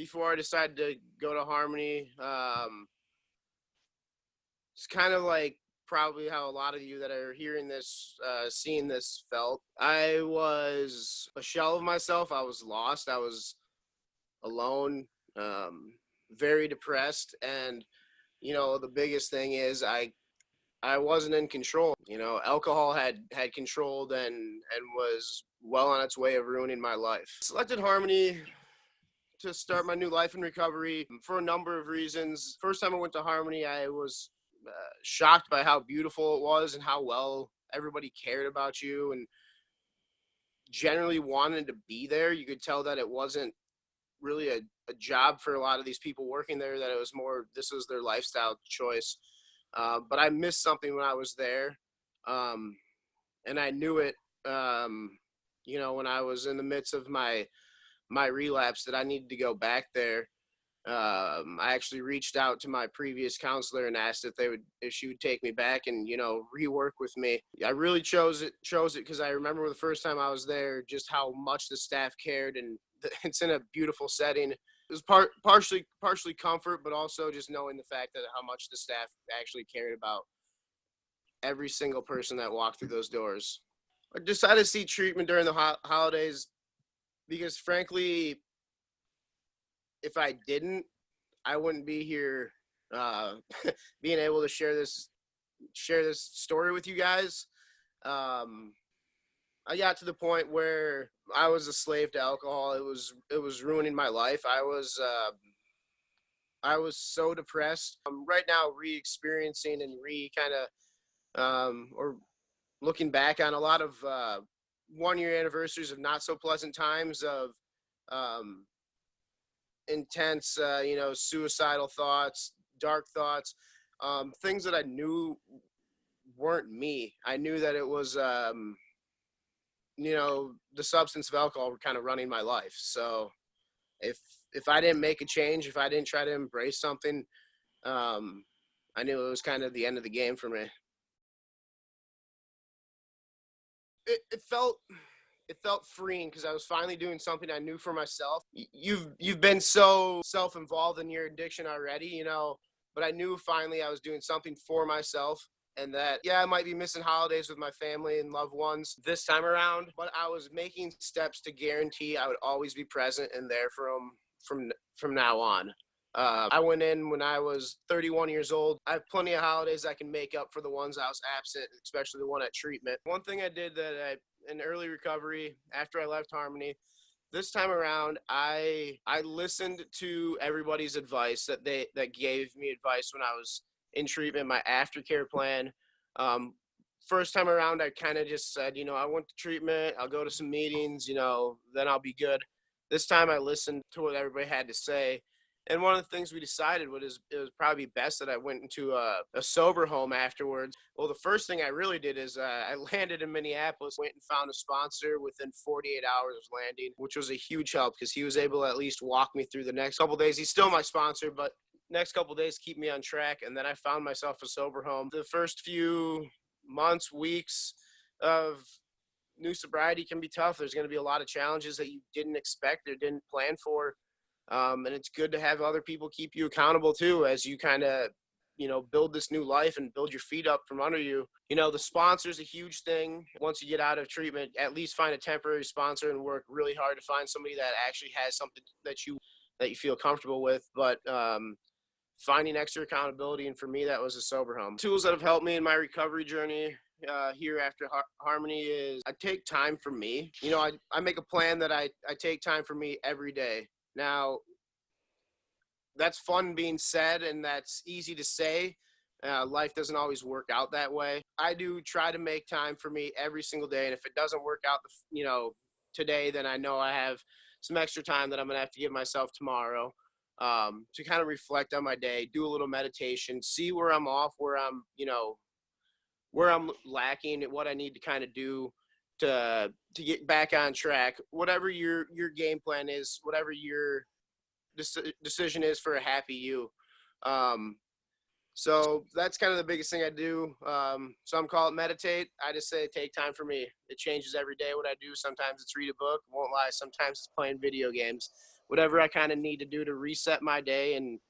before I decided to go to Harmony. It's kind of like probably how a lot of you that are hearing this, seeing this felt. I was a shell of myself. I was lost. I was alone, um, very depressed, and the biggest thing is I wasn't in control. Alcohol had controlled and was well on its way of ruining my life. Selected Harmony to start my new life in recovery for a number of reasons. First time I went to Harmony, I was shocked by how beautiful it was and how well everybody cared about you and generally wanted to be there. You could tell that it wasn't really a job for a lot of these people working there, that it was more, this was their lifestyle choice. But I missed something when I was there. And I knew it, when I was in the midst of my relapse, that I needed to go back there. I actually reached out to my previous counselor and asked if she would take me back and, rework with me. I really chose it because I remember the first time I was there, just how much the staff cared, and it's in a beautiful setting. It was partially comfort, but also just knowing the fact that how much the staff actually cared about every single person that walked through those doors. I decided to seek treatment during the holidays because, frankly, if I didn't, I wouldn't be here, being able to share this story with you guys. I got to the point where I was a slave to alcohol. It was ruining my life. I was so depressed. I'm right now re-experiencing and or looking back on a lot of 1-year anniversaries of not so pleasant times, of intense, suicidal thoughts, dark thoughts, things that I knew weren't me. I knew that it was, the substance of alcohol were kind of running my life. So if I didn't make a change, if I didn't try to embrace something, I knew it was kind of the end of the game for me. It felt freeing because I was finally doing something I knew for myself. You've been so self-involved in your addiction already, but I knew finally I was doing something for myself, and that, yeah, I might be missing holidays with my family and loved ones this time around, but I was making steps to guarantee I would always be present and there for them from now on. I went in when I was 31 years old. I have plenty of holidays I can make up for the ones I was absent, especially the one at treatment. One thing I did in early recovery after I left Harmony, this time around, I listened to everybody's advice that gave me advice when I was in treatment, my aftercare plan. First time around, I kind of just said, I went to treatment, I'll go to some meetings, then I'll be good. This time I listened to what everybody had to say. And one of the things we decided was it was probably best that I went into a sober home afterwards. Well, the first thing I really did is I landed in Minneapolis, went and found a sponsor within 48 hours of landing, which was a huge help because he was able to at least walk me through the next couple of days. He's still my sponsor, but next couple of days keep me on track. And then I found myself a sober home. The first few months, weeks of new sobriety can be tough. There's going to be a lot of challenges that you didn't expect or didn't plan for. And it's good to have other people keep you accountable too, as you kind of, build this new life and build your feet up from under you. The sponsor is a huge thing. Once you get out of treatment, at least find a temporary sponsor and work really hard to find somebody that actually has something that you feel comfortable with. But finding extra accountability, and for me, that was a sober home. Tools that have helped me in my recovery journey here after Harmony is I take time for me. I make a plan that I take time for me every day. Now, that's fun being said, and that's easy to say. Life doesn't always work out that way. I do try to make time for me every single day, and if it doesn't work out, today, then I know I have some extra time that I'm gonna have to give myself tomorrow to kind of reflect on my day, do a little meditation, see where I'm off, where I'm lacking, what I need to kind of do to get back on track. Whatever your game plan is, whatever your decision is for a happy you. So that's kind of the biggest thing I do. Some call it meditate. I just say take time for me. It changes every day what I do. Sometimes it's read a book. Won't lie. Sometimes it's playing video games. whatever I kind of need to do to reset my day and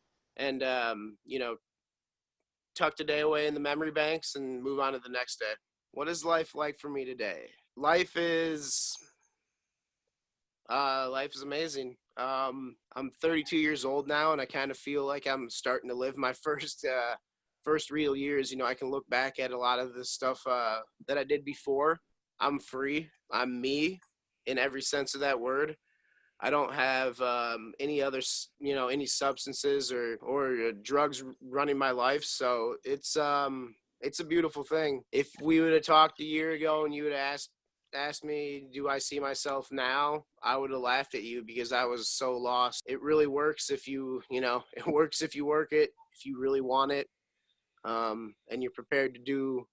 tuck the day away in the memory banks and move on to the next day. What is life like for me today? Life is life is amazing. I'm 32 years old now, and I kind of feel like I'm starting to live my first real years. I can look back at a lot of the stuff that I did before. I'm free. I'm me in every sense of that word. I don't have any other, any substances or drugs running my life. So it's a beautiful thing. If we would have talked a year ago and you would have asked me, do I see myself now? I would have laughed at you because I was so lost. It really works if it works if you work it, if you really want it, and you're prepared to do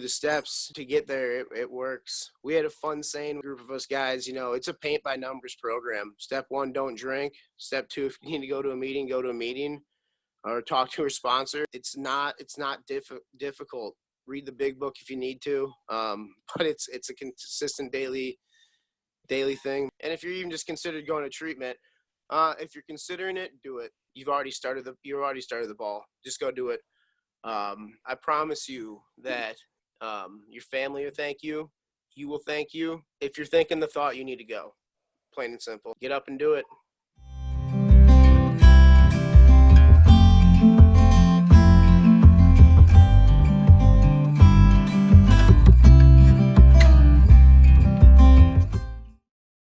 the steps to get there. It works. We had a fun saying, group of us guys, it's a paint by numbers program. Step 1, don't drink. Step 2, if you need to go to a meeting or talk to a sponsor. It's not difficult. Read the big book if you need to, but it's a consistent daily thing. And if you're even just considered going to treatment, if you're considering it, do it. You've already started the ball. Just go do it. I promise you that your family will thank you. You will thank you. If you're thinking the thought, you need to go. Plain and simple. Get up and do it.